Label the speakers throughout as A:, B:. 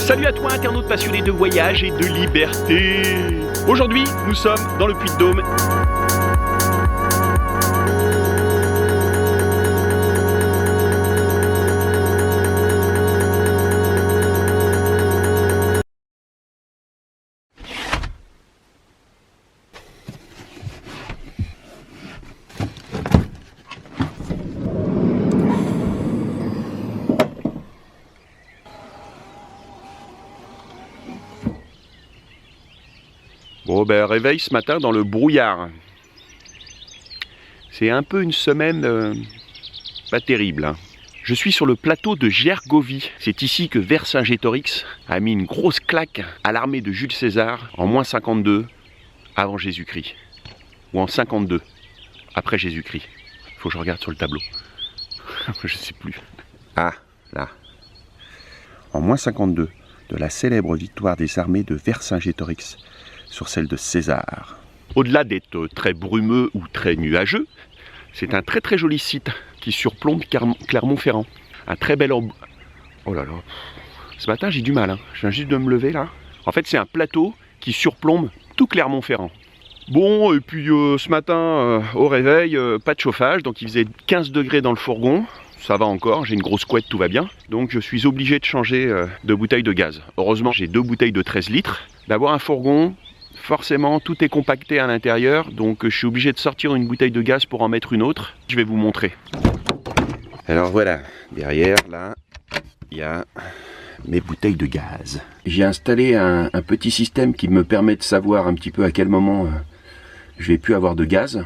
A: Salut à toi internaute passionné de voyage et de liberté. Aujourd'hui, nous sommes dans le Puy-de-Dôme. Bon ben réveil ce matin dans le brouillard. C'est un peu une semaine pas terrible. Hein. Je suis sur le plateau de Gergovie. C'est ici que Vercingétorix a mis une grosse claque à l'armée de Jules César en moins 52 avant Jésus-Christ. Ou en 52 après Jésus-Christ. Faut que je regarde sur le tableau. Je sais plus. Ah, là. En moins 52 de la célèbre victoire des armées de Vercingétorix sur celle de César. Au-delà d'être très brumeux ou très nuageux, c'est un très très joli site qui surplombe Clermont-Ferrand. Un très bel... Oh là là, ce matin j'ai du mal, hein. Je viens juste de me lever là. En fait c'est un plateau qui surplombe tout Clermont-Ferrand. Bon, et puis ce matin au réveil, pas de chauffage, donc il faisait 15 degrés dans le fourgon. Ça va encore, j'ai une grosse couette, tout va bien. Donc je suis obligé de changer de bouteille de gaz. Heureusement j'ai 2 bouteilles de 13 litres. D'avoir un fourgon, forcément, tout est compacté à l'intérieur, donc je suis obligé de sortir une bouteille de gaz pour en mettre une autre. Je vais vous montrer. Alors voilà, derrière, là, il y a mes bouteilles de gaz. J'ai installé un petit système qui me permet de savoir un petit peu à quel moment je vais plus avoir de gaz.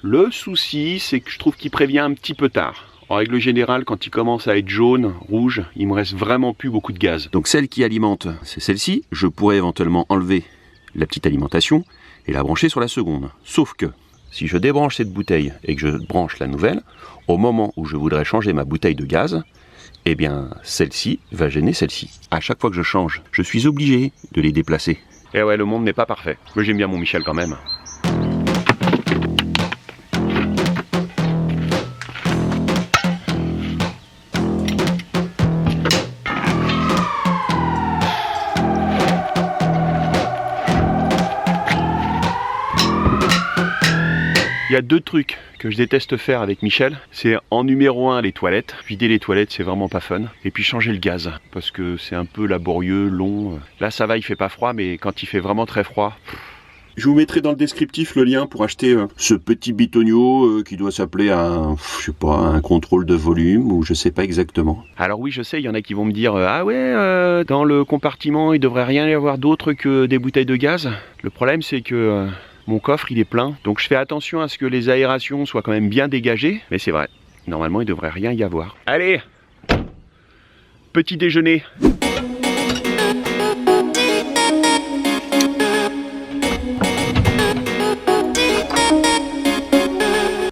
A: Le souci, c'est que je trouve qu'il prévient un petit peu tard. En règle générale, quand il commence à être jaune, rouge, il me reste vraiment plus beaucoup de gaz. Donc celle qui alimente, c'est celle-ci. Je pourrais éventuellement enlever la petite alimentation et la brancher sur la seconde. Sauf que si je débranche cette bouteille et que je branche la nouvelle, au moment où je voudrais changer ma bouteille de gaz, eh bien celle-ci va gêner celle-ci. À chaque fois que je change, je suis obligé de les déplacer. Et ouais, le monde n'est pas parfait. Mais j'aime bien mon Michel quand même. Il y a 2 trucs que je déteste faire avec Michel, c'est en numéro 1 les toilettes. Vider les toilettes c'est vraiment pas fun. Et puis changer le gaz, parce que c'est un peu laborieux, long. Là ça va, il fait pas froid, mais quand il fait vraiment très froid... Je vous mettrai dans le descriptif le lien pour acheter ce petit bitonio qui doit s'appeler un contrôle de volume, ou je sais pas exactement. Alors oui, je sais, il y en a qui vont me dire ah ouais, dans le compartiment il devrait rien y avoir d'autre que des bouteilles de gaz. Le problème c'est que... mon coffre il est plein, donc je fais attention à ce que les aérations soient quand même bien dégagées, mais c'est vrai, normalement il devrait rien y avoir. Allez, petit déjeuner.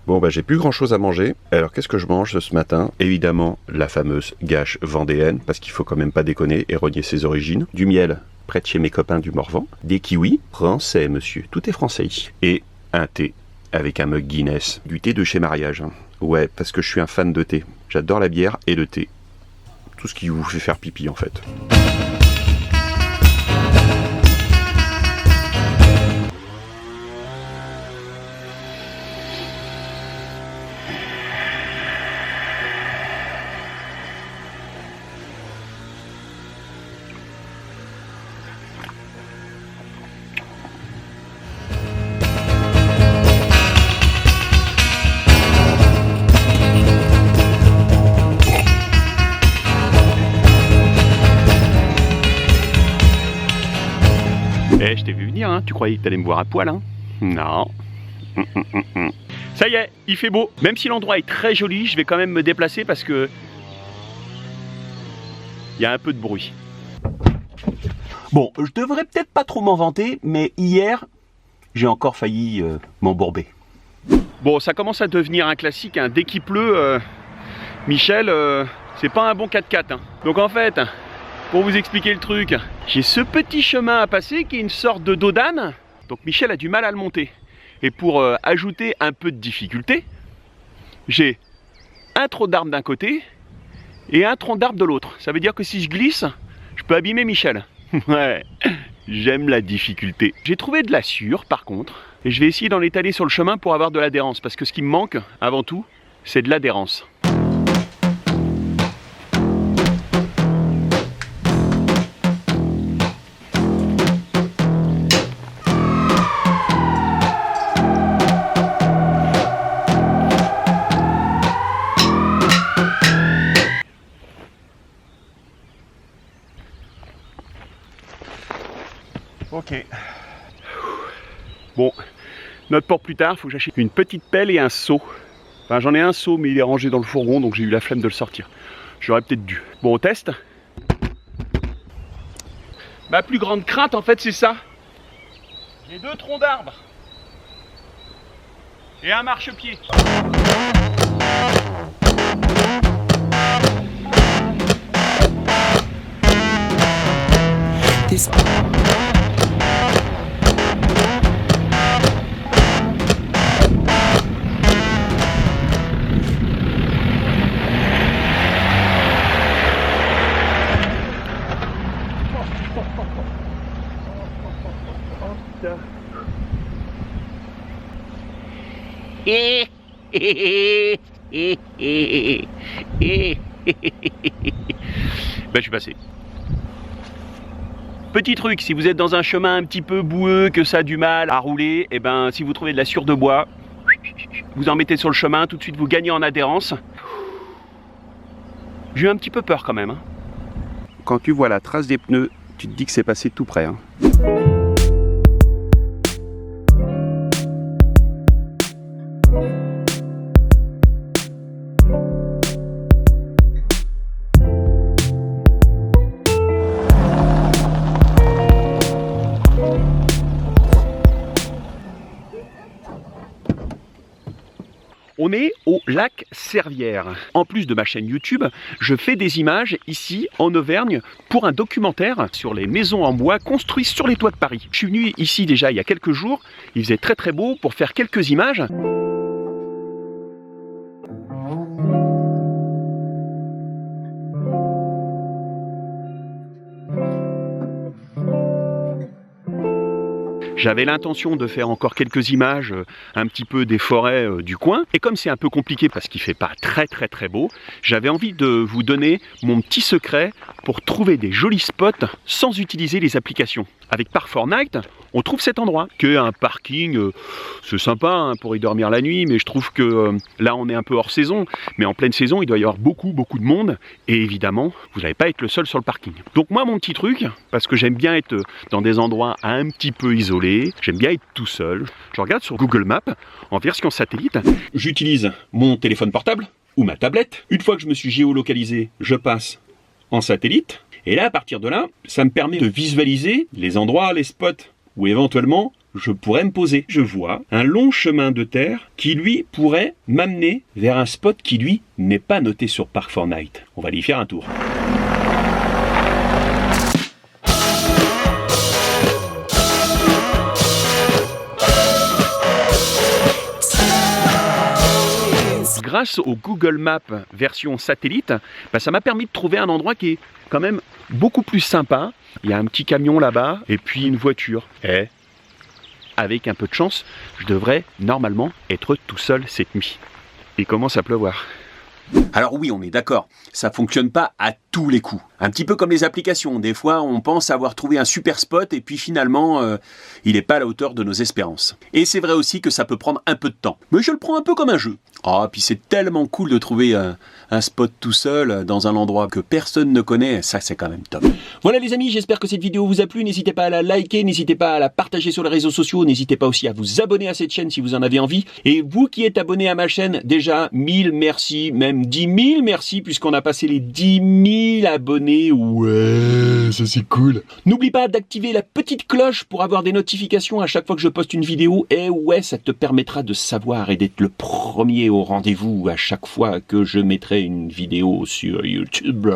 A: Bon bah j'ai plus grand chose à manger, alors qu'est-ce que je mange ce matin? Évidemment la fameuse gâche vendéenne, parce qu'il faut quand même pas déconner et renier ses origines. Du miel, près de chez mes copains du Morvan. Des kiwis, français monsieur, tout est français ici. Et un thé, avec un mug Guinness. Du thé de chez Mariage. Hein. Ouais, parce que je suis un fan de thé. J'adore la bière et le thé. Tout ce qui vous fait faire pipi en fait. Eh, je t'ai vu venir, hein. Tu croyais que t'allais me voir à poil, hein? Non. Ça y est, il fait beau. Même si l'endroit est très joli, je vais quand même me déplacer parce que... il y a un peu de bruit. Bon, je devrais peut-être pas trop m'en vanter, mais hier, j'ai encore failli m'embourber. Bon, ça commence à devenir un classique, hein. Dès qu'il pleut, Michel, c'est pas un bon 4x4. Hein. Donc en fait... pour vous expliquer le truc, j'ai ce petit chemin à passer qui est une sorte de dos d'âne. Donc Michel a du mal à le monter. Et pour ajouter un peu de difficulté, j'ai un tronc d'arbre d'un côté et un tronc d'arbre de l'autre. Ça veut dire que si je glisse, Je peux abîmer Michel. Ouais, j'aime la difficulté. J'ai trouvé de la sueur par contre, et je vais essayer d'en étaler sur le chemin pour avoir de l'adhérence, parce que ce qui me manque, avant tout, c'est de l'adhérence. Ok. Bon, note pour plus tard, il faut que j'achète une petite pelle et un seau. Enfin, j'en ai un seau, mais il est rangé dans le fourgon, donc j'ai eu la flemme de le sortir. J'aurais peut-être dû. Bon, on teste. Ma plus grande crainte, en fait, c'est ça. Les 2 troncs d'arbres. Et un marchepied. Ben, je suis passé. Petit truc, si vous êtes dans un chemin un petit peu boueux, que ça a du mal à rouler, et ben si vous trouvez de la sueur de bois, vous en mettez sur le chemin, tout de suite vous gagnez en adhérence. J'ai eu un petit peu peur quand même. Hein. Quand tu vois la trace des pneus, tu te dis que c'est passé tout près. Hein. On est au lac Servières. En plus de ma chaîne YouTube, je fais des images ici en Auvergne pour un documentaire sur les maisons en bois construites sur les toits de Paris. Je suis venu ici déjà il y a quelques jours, il faisait très très beau pour faire quelques images. J'avais l'intention de faire encore quelques images un petit peu des forêts du coin. Et comme c'est un peu compliqué parce qu'il ne fait pas très beau, j'avais envie de vous donner mon petit secret pour trouver des jolis spots sans utiliser les applications. Avec Park4Night, on trouve cet endroit, qu'un parking, c'est sympa hein, pour y dormir la nuit, mais je trouve que là on est un peu hors saison, mais en pleine saison il doit y avoir beaucoup de monde, et évidemment vous n'allez pas être le seul sur le parking. Donc moi mon petit truc, parce que j'aime bien être dans des endroits un petit peu isolés, j'aime bien être tout seul, je regarde sur Google Maps en version satellite, j'utilise mon téléphone portable ou ma tablette, une fois que je me suis géolocalisé, je passe en satellite, et là à partir de là, ça me permet de visualiser les endroits, les spots où éventuellement je pourrais me poser. Je vois un long chemin de terre qui lui pourrait m'amener vers un spot qui lui n'est pas noté sur Park4Night. On va aller y faire un tour. Grâce au Google Maps version satellite, ça m'a permis de trouver un endroit qui est quand même beaucoup plus sympa. Il y a un petit camion là-bas et puis une voiture. Et avec un peu de chance, je devrais normalement être tout seul cette nuit. Il commence à pleuvoir. Alors oui, on est d'accord, ça fonctionne pas à tous les coups. Un petit peu comme les applications, des fois on pense avoir trouvé un super spot et puis finalement il n'est pas à la hauteur de nos espérances. Et c'est vrai aussi que ça peut prendre un peu de temps. Mais je le prends un peu comme un jeu. Ah, puis c'est tellement cool de trouver un spot tout seul dans un endroit que personne ne connaît, ça c'est quand même top. Voilà les amis, j'espère que cette vidéo vous a plu, n'hésitez pas à la liker, n'hésitez pas à la partager sur les réseaux sociaux, n'hésitez pas aussi à vous abonner à cette chaîne si vous en avez envie. Et vous qui êtes abonné à ma chaîne, déjà 1000 merci, même 10 000 merci puisqu'on a passé les 10 000 abonnés, ouais, ça c'est cool. N'oublie pas d'activer la petite cloche pour avoir des notifications à chaque fois que je poste une vidéo, et ouais, ça te permettra de savoir et d'être le premier au rendez-vous à chaque fois que je mettrai une vidéo sur YouTube.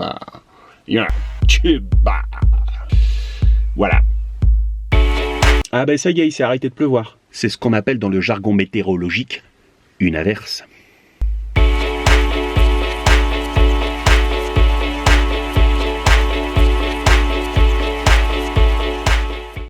A: Voilà. Ah ben ça y est, il s'est arrêté de pleuvoir. C'est ce qu'on appelle dans le jargon météorologique une averse.